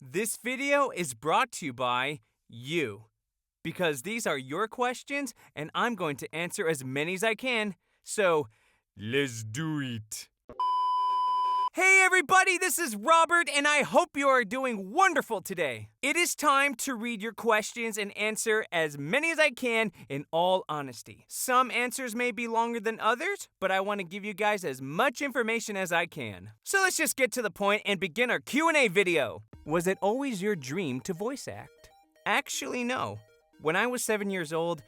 This video is brought to you by you. Because these are your questions, and I'm going to answer as many as I can. So, let's do it. Hey everybody, this is Robert, and I hope you are doing wonderful today. It is time to read your questions and answer as many as I can in all honesty. Some answers may be longer than others, but I want to give you guys as much information as I can. So let's just get to the point and begin our Q&A video. Was it always your dream to voice act? Actually, no. When I was 7 years old,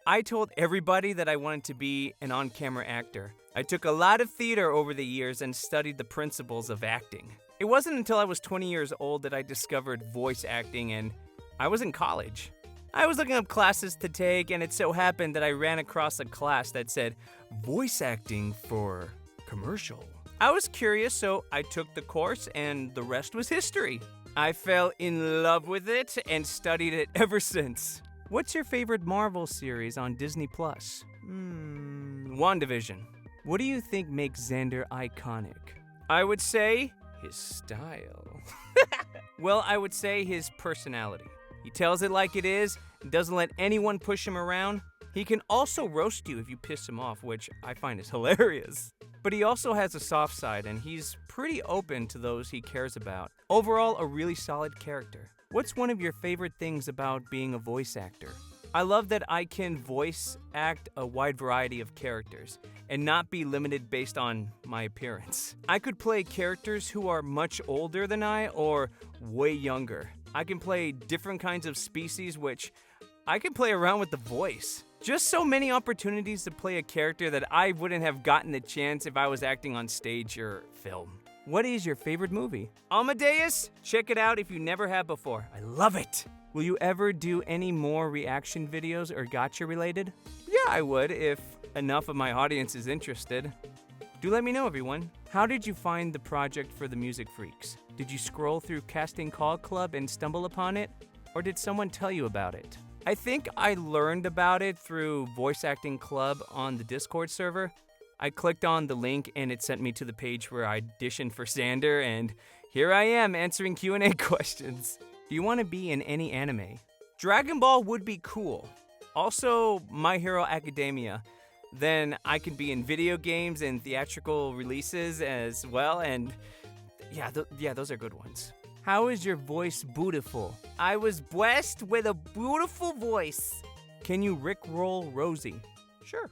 I told everybody that I wanted to be an on-camera actor. I took a lot of theater over the years and studied the principles of acting. It wasn't until I was 20 years old that I discovered voice acting, and I was in college. I was looking up classes to take, and it so happened that I ran across a class that said, voice acting for commercial. I was curious, so I took the course, and the rest was history. I fell in love with it and studied it ever since. What's your favorite Marvel series on Disney+? WandaVision. What do you think makes Xander iconic? I would say his style. Well, I would say his personality. He tells it like it is, doesn't let anyone push him around. He can also roast you if you piss him off, which I find is hilarious. But he also has a soft side, and he's pretty open to those he cares about. Overall, a really solid character. What's one of your favorite things about being a voice actor? I love that I can voice act a wide variety of characters and not be limited based on my appearance. I could play characters who are much older than I or way younger. I can play different kinds of species, which I can play around with the voice. Just so many opportunities to play a character that I wouldn't have gotten the chance if I was acting on stage or film. What is your favorite movie? Amadeus? Check it out if you never have before. I love it. Will you ever do any more reaction videos or gotcha related? Yeah, I would if enough of my audience is interested. Do let me know, everyone. How did you find the project for the Music Freaks? Did you scroll through Casting Call Club and stumble upon it? Or did someone tell you about it? I think I learned about it through Voice Acting Club on the Discord server. I clicked on the link and it sent me to the page where I auditioned for Xander, and here I am answering Q&A questions. Do you want to be in any anime? Dragon Ball would be cool. Also, My Hero Academia. Then I could be in video games and theatrical releases as well, and yeah, those are good ones. How is your voice beautiful? I was blessed with a beautiful voice. Can you rickroll Rosie? Sure.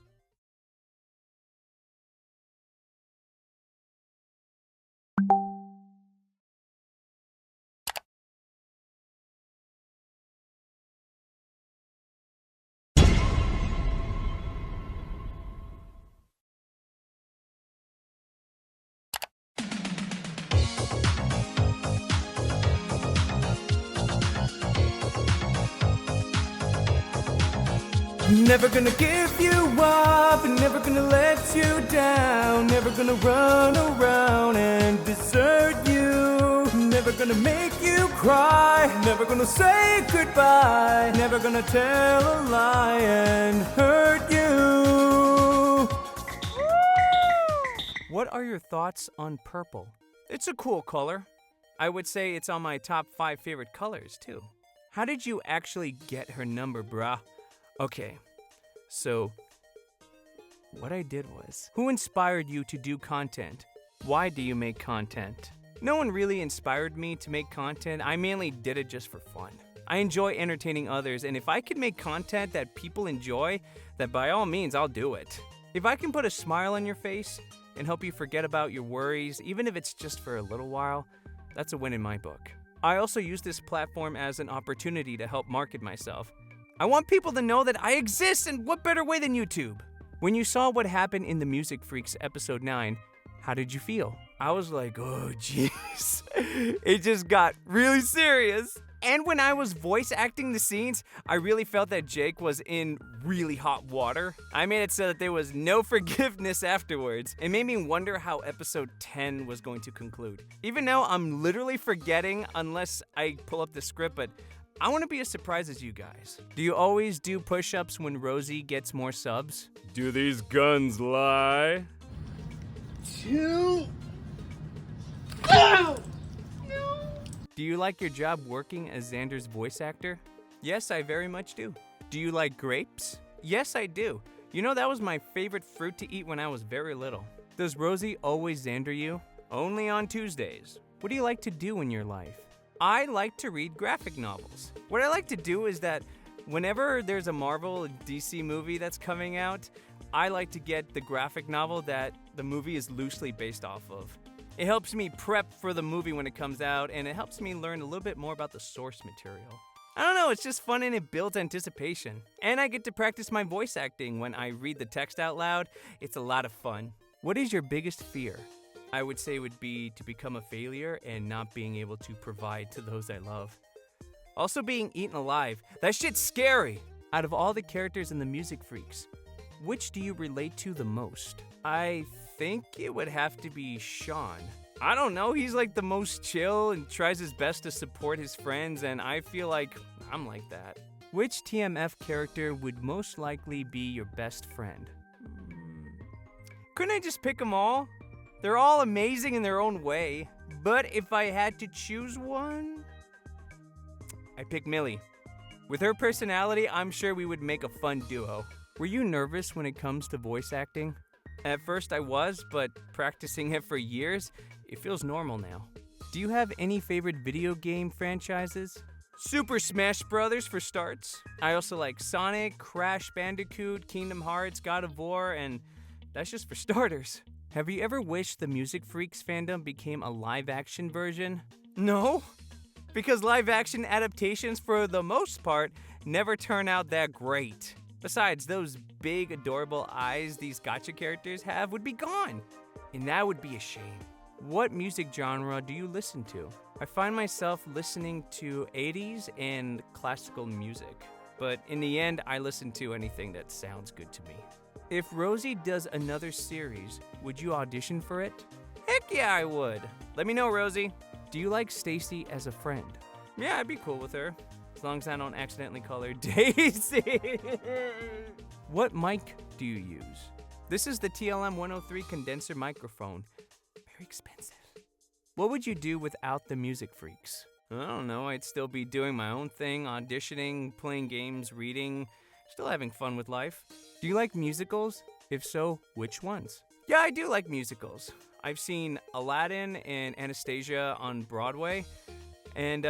Never gonna give you up, never gonna let you down, never gonna run around and desert you, never gonna make you cry, never gonna say goodbye, never gonna tell a lie and hurt you. What are your thoughts on purple? It's a cool color. I would say it's on my top 5 favorite colors too. How did you actually get her number, bruh? Okay, so what I did was, who inspired you to do content? Why do you make content? No one really inspired me to make content. I mainly did it just for fun. I enjoy entertaining others, and if I can make content that people enjoy, then by all means, I'll do it. If I can put a smile on your face and help you forget about your worries, even if it's just for a little while, that's a win in my book. I also use this platform as an opportunity to help market myself. I want people to know that I exist, and what better way than YouTube? When you saw what happened in the Music Freaks episode 9, how did you feel? I was like, oh jeez, it just got really serious. And when I was voice acting the scenes, I really felt that Jake was in really hot water. I made it so that there was no forgiveness afterwards. It made me wonder how episode 10 was going to conclude. Even now, I'm literally forgetting unless I pull up the script, but I want to be as surprised as you guys. Do you always do push-ups when Rosie gets more subs? Do these guns lie? 2. No! Do you like your job working as Xander's voice actor? Yes, I very much do. Do you like grapes? Yes, I do. You know, that was my favorite fruit to eat when I was very little. Does Rosie always Xander you? Only on Tuesdays. What do you like to do in your life? I like to read graphic novels. What I like to do is that whenever there's a Marvel DC movie that's coming out, I like to get the graphic novel that the movie is loosely based off of. It helps me prep for the movie when it comes out, and it helps me learn a little bit more about the source material. I don't know, it's just fun and it builds anticipation. And I get to practice my voice acting when I read the text out loud. It's a lot of fun. What is your biggest fear? I would say would be to become a failure and not being able to provide to those I love. Also being eaten alive. That shit's scary! Out of all the characters in the Music Freaks, which do you relate to the most? I think it would have to be Sean. I don't know, he's like the most chill and tries his best to support his friends, and I feel like I'm like that. Which TMF character would most likely be your best friend? Couldn't I just pick them all? They're all amazing in their own way, but if I had to choose one, I'd pick Millie. With her personality, I'm sure we would make a fun duo. Were you nervous when it comes to voice acting? At first I was, but practicing it for years, it feels normal now. Do you have any favorite video game franchises? Super Smash Bros. For starts. I also like Sonic, Crash Bandicoot, Kingdom Hearts, God of War, and that's just for starters. Have you ever wished the Music Freaks fandom became a live-action version? No, because live-action adaptations, for the most part, never turn out that great. Besides, those big, adorable eyes these gacha characters have would be gone, and that would be a shame. What music genre do you listen to? I find myself listening to 80s and classical music, but in the end, I listen to anything that sounds good to me. If Rosie does another series, would you audition for it? Heck yeah, I would. Let me know, Rosie. Do you like Stacy as a friend? Yeah, I'd be cool with her, as long as I don't accidentally call her Daisy. What mic do you use? This is the TLM 103 condenser microphone. Very expensive. What would you do without the Music Freaks? I don't know, I'd still be doing my own thing, auditioning, playing games, reading, still having fun with life. Do you like musicals? If so, which ones? Yeah, I do like musicals. I've seen Aladdin and Anastasia on Broadway. And,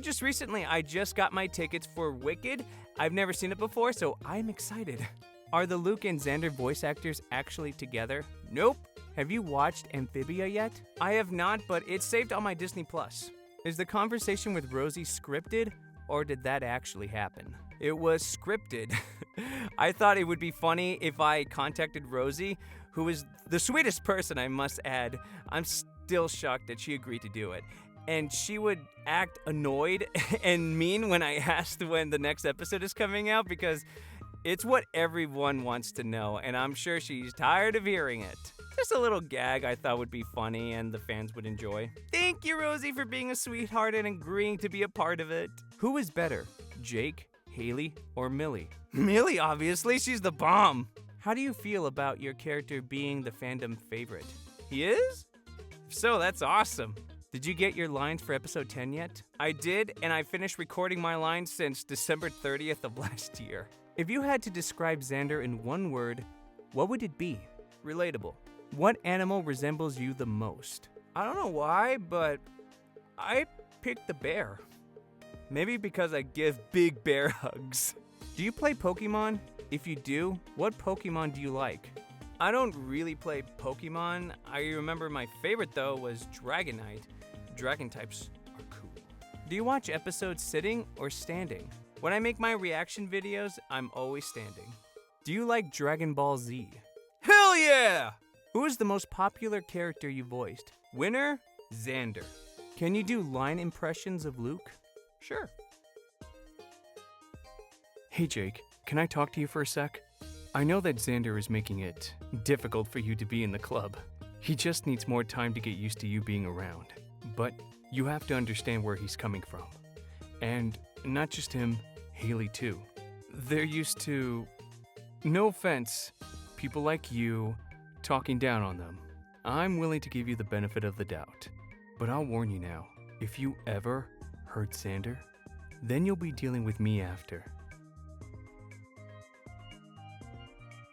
just recently, I just got my tickets for Wicked. I've never seen it before, so I'm excited. Are the Luke and Xander voice actors actually together? Nope. Have you watched Amphibia yet? I have not, but it's saved on my Disney+. Is the conversation with Rosie scripted, or did that actually happen? It was scripted. I thought it would be funny if I contacted Rosie, who is the sweetest person, I must add. I'm still shocked that she agreed to do it. And she would act annoyed and mean when I asked when the next episode is coming out, because it's what everyone wants to know, and I'm sure she's tired of hearing it. Just a little gag I thought would be funny and the fans would enjoy. Thank you, Rosie, for being a sweetheart and agreeing to be a part of it. Who is better, Jake, Haley, or Millie? Millie, obviously. She's the bomb. How do you feel about your character being the fandom favorite? He is? If so, that's awesome. Did you get your lines for episode 10 yet? I did, and I finished recording my lines since December 30th of last year. If you had to describe Xander in one word, what would it be? Relatable. What animal resembles you the most? I don't know why, but I picked the bear. Maybe because I give big bear hugs. Do you play Pokemon? If you do, what Pokemon do you like? I don't really play Pokemon. I remember my favorite though was Dragonite. Dragon types are cool. Do you watch episodes sitting or standing? When I make my reaction videos, I'm always standing. Do you like Dragon Ball Z? Hell yeah! Who is the most popular character you voiced? Winner, Xander. Can you do line impressions of Luke? Sure. Hey Jake, can I talk to you for a sec? I know that Xander is making it difficult for you to be in the club. He just needs more time to get used to you being around. But you have to understand where he's coming from. And not just him, Haley too. They're used to, no offense, people like you talking down on them. I'm willing to give you the benefit of the doubt. But I'll warn you now, If you ever hurt Xander, then you'll be dealing with me after.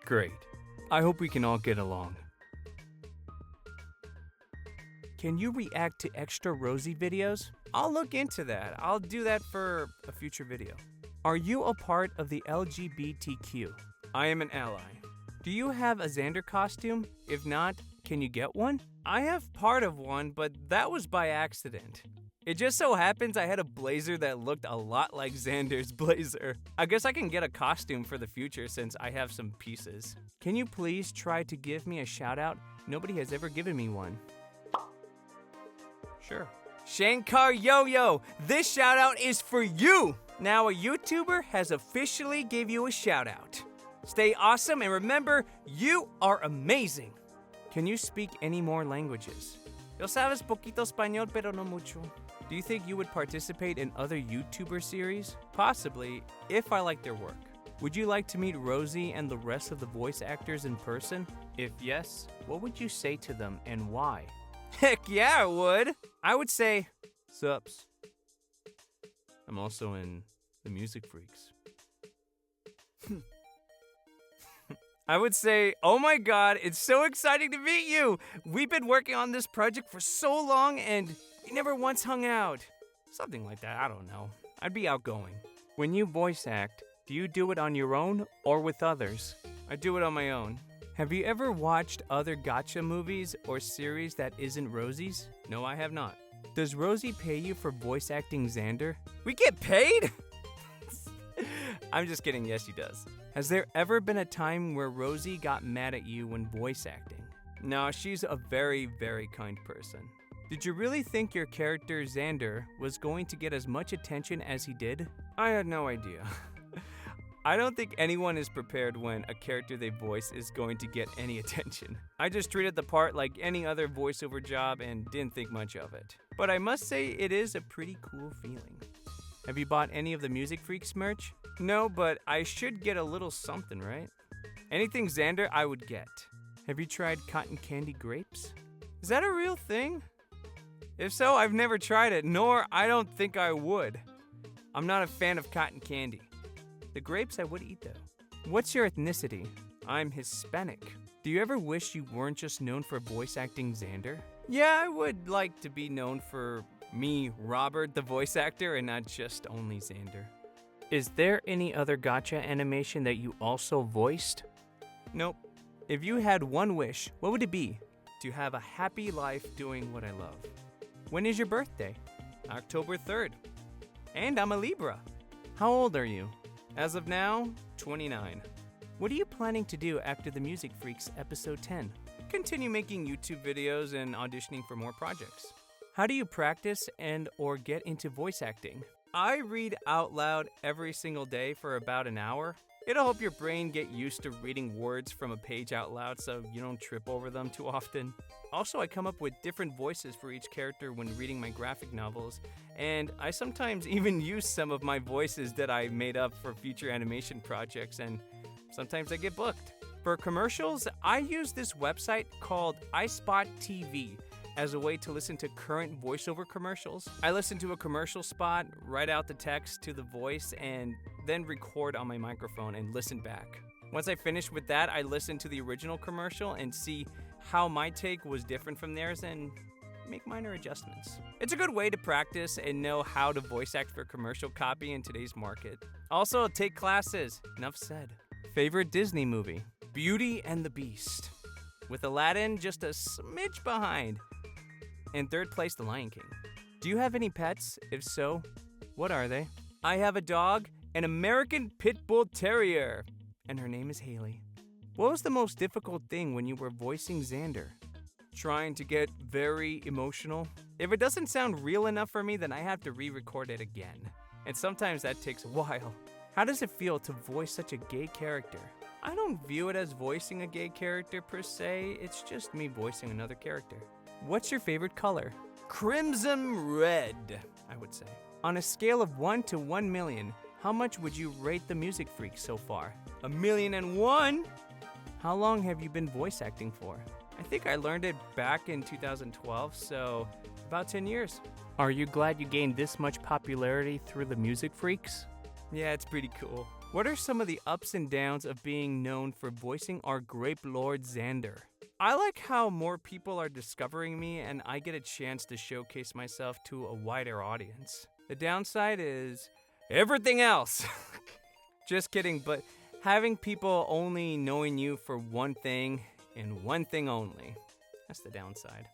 Great. I hope we can all get along. Can you react to extra Rosy videos? I'll look into that. I'll do that for a future video. Are you a part of the LGBTQ? I am an ally. Do you have a Xander costume? If not, can you get one? I have part of one, but that was by accident. It just so happens I had a blazer that looked a lot like Xander's blazer. I guess I can get a costume for the future since I have some pieces. Can you please try to give me a shout out? Nobody has ever given me one. Sure. Shankar Yo-Yo, this shout out is for you! Now a YouTuber has officially gave you a shout out. Stay awesome and remember, you are amazing. Can you speak any more languages? Yo sabes poquito español pero no mucho. Do you think you would participate in other YouTuber series? Possibly, if I like their work. Would you like to meet Rosy and the rest of the voice actors in person? If yes, what would you say to them and why? Heck yeah, I would! I would say, sups. I'm also in the Music Freaks. I would say, oh my god, it's so exciting to meet you! We've been working on this project for so long and we never once hung out. Something like that, I don't know. I'd be outgoing. When you voice act, do you do it on your own or with others? I do it on my own. Have you ever watched other gacha movies or series that isn't Rosy's? No, I have not. Does Rosy pay you for voice acting Xander? We get paid? I'm just kidding, yes she does. Has there ever been a time where Rosy got mad at you when voice acting? No, she's a very, very kind person. Did you really think your character Xander was going to get as much attention as he did? I had no idea. I don't think anyone is prepared when a character they voice is going to get any attention. I just treated the part like any other voiceover job and didn't think much of it. But I must say it is a pretty cool feeling. Have you bought any of the Music Freaks merch? No, but I should get a little something, right? Anything Xander, I would get. Have you tried cotton candy grapes? Is that a real thing? If so, I've never tried it, nor I don't think I would. I'm not a fan of cotton candy. The grapes I would eat though. What's your ethnicity? I'm Hispanic. Do you ever wish you weren't just known for voice acting Xander? Yeah, I would like to be known for me, Robert, the voice actor, and not just only Xander. Is there any other gacha animation that you also voiced? Nope. If you had one wish, what would it be? To have a happy life doing what I love. When is your birthday? October 3rd. And I'm a Libra. How old are you? As of now, 29. What are you planning to do after the Music Freaks episode 10? Continue making YouTube videos and auditioning for more projects. How do you practice and or get into voice acting? I read out loud every single day for about an hour. It'll help your brain get used to reading words from a page out loud so you don't trip over them too often. Also, I come up with different voices for each character when reading my graphic novels, and I sometimes even use some of my voices that I made up for future animation projects, and sometimes I get booked. For commercials, I use this website called iSpot TV as a way to listen to current voiceover commercials. I listen to a commercial spot, write out the text to the voice, and then record on my microphone and listen back. Once I finish with that, I listen to the original commercial and see how my take was different from theirs and make minor adjustments. It's a good way to practice and know how to voice act for commercial copy in today's market. Also, take classes. Enough said. Favorite Disney movie? Beauty and the Beast. With Aladdin just a smidge behind. In third place, The Lion King. Do you have any pets? If so, what are they? I have a dog, an American Pit Bull Terrier, and her name is Haley. What was the most difficult thing when you were voicing Xander? Trying to get very emotional. If it doesn't sound real enough for me, then I have to re-record it again. And sometimes that takes a while. How does it feel to voice such a gay character? I don't view it as voicing a gay character per se, it's just me voicing another character. What's your favorite color? Crimson red, I would say. On a scale of 1 to 1 million, how much would you rate the Music Freaks so far? 1,000,001? How long have you been voice acting for? I think I learned it back in 2012, so about 10 years. Are you glad you gained this much popularity through the Music Freaks? Yeah, it's pretty cool. What are some of the ups and downs of being known for voicing our grape lord Xander? I like how more people are discovering me and I get a chance to showcase myself to a wider audience. The downside is everything else. Just kidding, but having people only knowing you for one thing and one thing only. That's the downside.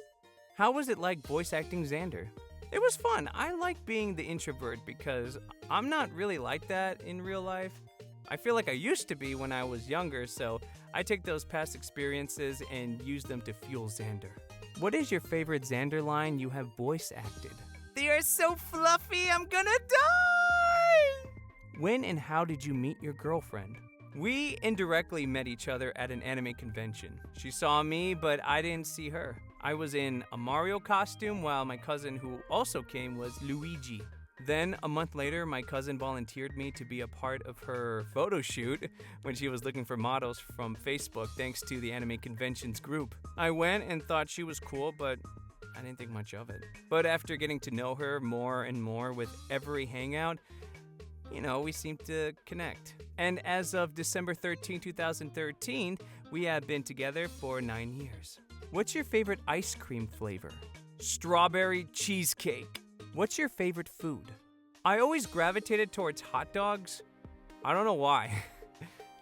How was it like voice acting Xander? It was fun. I like being the introvert because I'm not really like that in real life. I feel like I used to be when I was younger, so I take those past experiences and use them to fuel Xander. What is your favorite Xander line you have voice acted? They are so fluffy, I'm gonna die! When and how did you meet your girlfriend? We indirectly met each other at an anime convention. She saw me, but I didn't see her. I was in a Mario costume while my cousin who also came was Luigi. Then, a month later, my cousin volunteered me to be a part of her photo shoot when she was looking for models from Facebook thanks to the anime conventions group. I went and thought she was cool, but I didn't think much of it. But after getting to know her more and more with every hangout, we seemed to connect. And as of December 13, 2013, we have been together for 9 years. What's your favorite ice cream flavor? Strawberry cheesecake. What's your favorite food? I always gravitated towards hot dogs. I don't know why.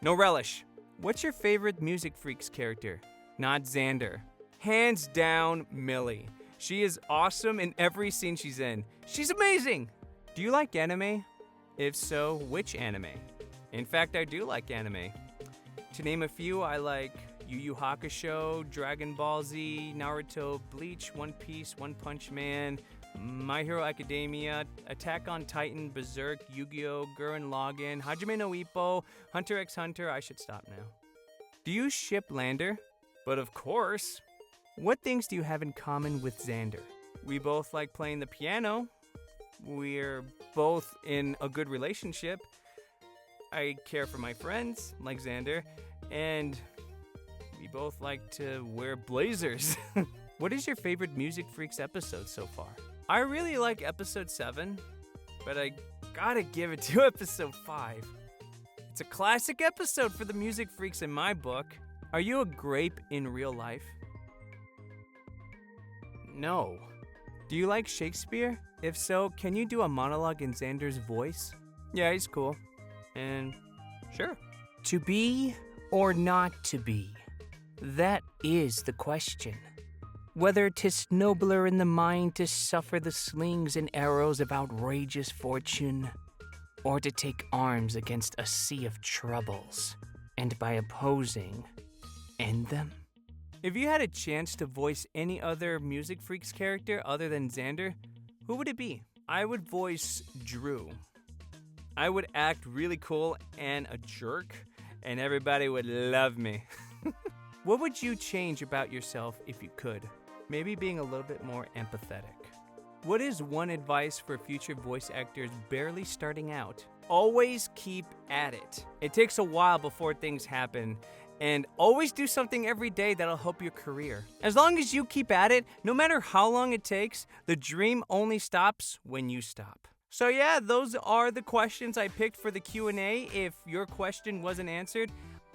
No relish. What's your favorite Music Freaks character? Not Xander. Hands down, Millie. She is awesome in every scene she's in. She's amazing! Do you like anime? If so, which anime? In fact, I do like anime. To name a few, I like Yu Yu Hakusho, Dragon Ball Z, Naruto, Bleach, One Piece, One Punch Man, My Hero Academia, Attack on Titan, Berserk, Yu-Gi-Oh!, Gurren Lagann, Hajime no Ippo, Hunter x Hunter. I should stop now. Do you ship Lander? But of course. What things do you have in common with Xander? We both like playing the piano. We're both in a good relationship. I care for my friends, like Xander, and we both like to wear blazers. What is your favorite Music Freaks episode so far? I really like episode 7, but I gotta give it to episode 5. It's a classic episode for the Music Freaks in my book. Are you a grape in real life? No. Do you like Shakespeare? If so, can you do a monologue in Xander's voice? Yeah, he's cool. And sure. To be or not to be? That is the question. Whether 'tis nobler in the mind to suffer the slings and arrows of outrageous fortune, or to take arms against a sea of troubles, and by opposing, end them? If you had a chance to voice any other Music Freaks character other than Xander, who would it be? I would voice Drew. I would act really cool and a jerk, and everybody would love me. What would you change about yourself if you could? Maybe being a little bit more empathetic. What is one advice for future voice actors barely starting out? Always keep at it. It takes a while before things happen, and always do something every day that'll help your career. As long as you keep at it, no matter how long it takes, the dream only stops when you stop. So yeah, those are the questions I picked for the Q&A. If your question wasn't answered,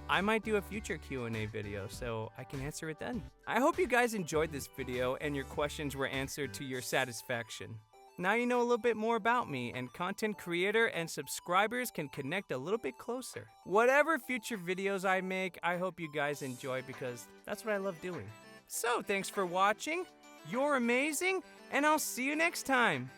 I might do a future Q&A video so I can answer it then. I hope you guys enjoyed this video and your questions were answered to your satisfaction. Now you know a little bit more about me, and content creator and subscribers can connect a little bit closer. Whatever future videos I make, I hope you guys enjoy because that's what I love doing. So thanks for watching, you're amazing, and I'll see you next time.